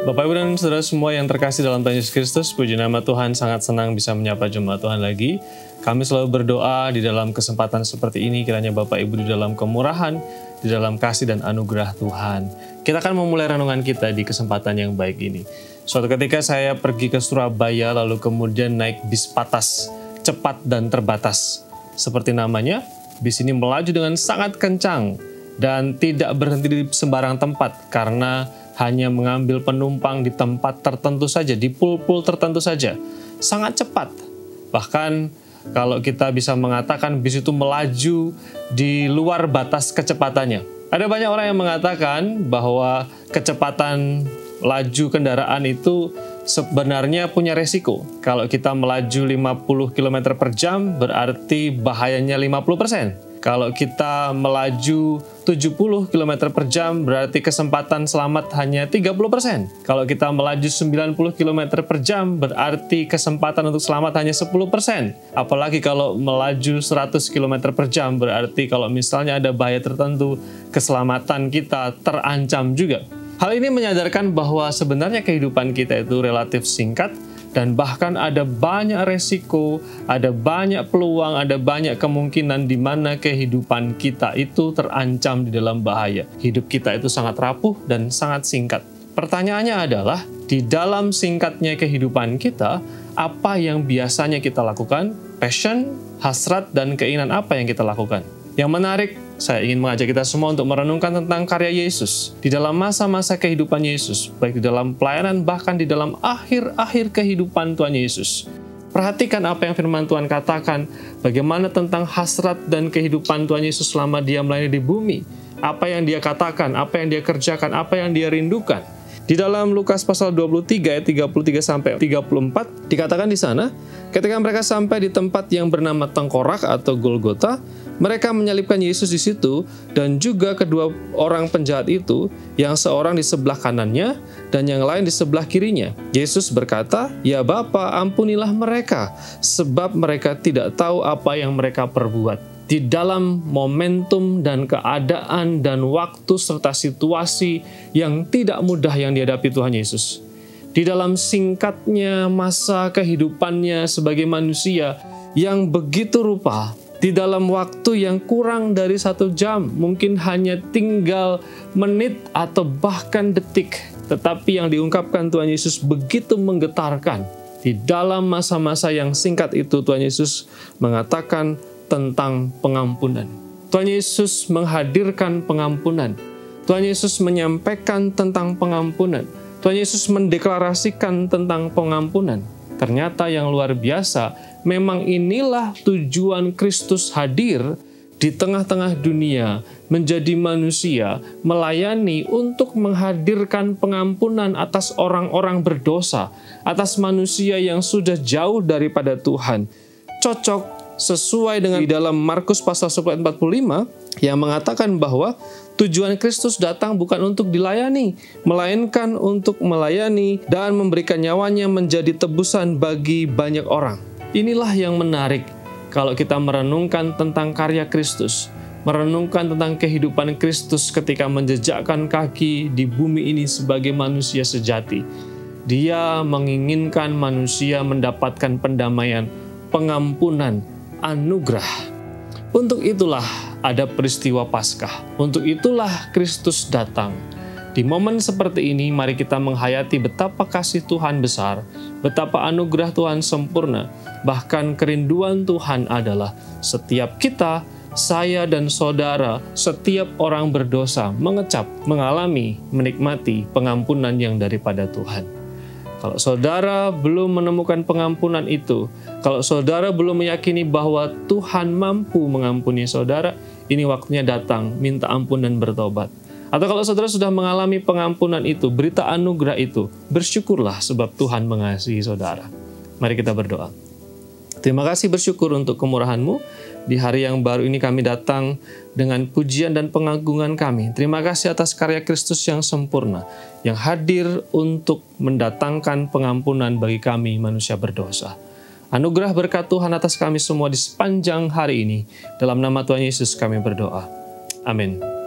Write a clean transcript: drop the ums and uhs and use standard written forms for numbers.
Bapak, Ibu, dan Saudara semua yang terkasih dalam Tuhan Yesus Kristus, puji nama Tuhan, sangat senang bisa menyapa jemaat Tuhan lagi. Kami selalu berdoa di dalam kesempatan seperti ini, kiranya Bapak Ibu di dalam kemurahan, di dalam kasih dan anugerah Tuhan. Kita akan memulai renungan kita di kesempatan yang baik ini. Suatu ketika saya pergi ke Surabaya, lalu kemudian naik bis patas, cepat dan terbatas. Seperti namanya, bis ini melaju dengan sangat kencang dan tidak berhenti di sembarang tempat karena hanya mengambil penumpang di tempat tertentu saja, di pul-pul tertentu saja. Sangat cepat. Bahkan kalau kita bisa mengatakan bis itu melaju di luar batas kecepatannya. Ada banyak orang yang mengatakan bahwa kecepatan laju kendaraan itu sebenarnya punya resiko. Kalau kita melaju 50 km per jam, berarti bahayanya 50%. Kalau kita melaju 70 km per jam, berarti kesempatan selamat hanya 30%. Kalau kita melaju 90 km per jam, berarti kesempatan untuk selamat hanya 10%. Apalagi kalau melaju 100 km per jam, berarti kalau misalnya ada bahaya tertentu, keselamatan kita terancam juga. Hal ini menyadarkan bahwa sebenarnya kehidupan kita itu relatif singkat, dan bahkan ada banyak resiko, ada banyak peluang, ada banyak kemungkinan di mana kehidupan kita itu terancam di dalam bahaya. Hidup kita itu sangat rapuh dan sangat singkat. Pertanyaannya adalah, di dalam singkatnya kehidupan kita, apa yang biasanya kita lakukan? Passion, hasrat, dan keinginan apa yang kita lakukan? Yang menarik, saya ingin mengajak kita semua untuk merenungkan tentang karya Yesus di dalam masa-masa kehidupan Yesus, baik di dalam pelayanan bahkan di dalam akhir-akhir kehidupan Tuhan Yesus. Perhatikan apa yang firman Tuhan katakan, bagaimana tentang hasrat dan kehidupan Tuhan Yesus selama dia melayani di bumi. Apa yang dia katakan, apa yang dia kerjakan, apa yang dia rindukan. Di dalam Lukas pasal 23 ayat 33 sampai 34 dikatakan di sana, ketika mereka sampai di tempat yang bernama Tengkorak atau Golgota, mereka menyalibkan Yesus di situ dan juga kedua orang penjahat itu, yang seorang di sebelah kanannya dan yang lain di sebelah kirinya. Yesus berkata, "Ya Bapa, ampunilah mereka, sebab mereka tidak tahu apa yang mereka perbuat." Di dalam momentum dan keadaan dan waktu serta situasi yang tidak mudah yang dihadapi Tuhan Yesus. Di dalam singkatnya masa kehidupannya sebagai manusia yang begitu rupa, di dalam waktu yang kurang dari 1 jam, mungkin hanya tinggal menit atau bahkan detik, tetapi yang diungkapkan Tuhan Yesus begitu menggetarkan. Di dalam masa-masa yang singkat itu, Tuhan Yesus mengatakan tentang pengampunan. Tuhan Yesus menghadirkan pengampunan. Tuhan Yesus menyampaikan tentang pengampunan. Tuhan Yesus mendeklarasikan tentang pengampunan. Ternyata yang luar biasa, memang inilah tujuan Kristus hadir di tengah-tengah dunia, menjadi manusia, melayani untuk menghadirkan pengampunan atas orang-orang berdosa, atas manusia yang sudah jauh daripada Tuhan. Cocok sesuai dengan di dalam Markus pasal 10 ayat 45 yang mengatakan bahwa tujuan Kristus datang bukan untuk dilayani, melainkan untuk melayani dan memberikan nyawanya menjadi tebusan bagi banyak orang. Inilah yang menarik kalau kita merenungkan tentang karya Kristus, merenungkan tentang kehidupan Kristus ketika menjejakkan kaki di bumi ini sebagai manusia sejati. Dia menginginkan manusia mendapatkan pendamaian, pengampunan, anugerah. Untuk itulah ada peristiwa Paskah. Untuk itulah Kristus datang. Di momen seperti ini, mari kita menghayati betapa kasih Tuhan besar, betapa anugerah Tuhan sempurna. Bahkan kerinduan Tuhan adalah setiap kita, saya dan saudara, setiap orang berdosa mengecap, mengalami, menikmati pengampunan yang daripada Tuhan. Kalau saudara belum menemukan pengampunan itu, kalau saudara belum meyakini bahwa Tuhan mampu mengampuni saudara, ini waktunya datang, minta ampun dan bertobat. Atau kalau saudara sudah mengalami pengampunan itu, berita anugerah itu, bersyukurlah sebab Tuhan mengasihi saudara. Mari kita berdoa. Terima kasih, bersyukur untuk kemurahan-Mu. Di hari yang baru ini kami datang dengan pujian dan pengagungan kami. Terima kasih atas karya Kristus yang sempurna, yang hadir untuk mendatangkan pengampunan bagi kami manusia berdosa. Anugerah berkat Tuhan atas kami semua di sepanjang hari ini. Dalam nama Tuhan Yesus kami berdoa. Amin.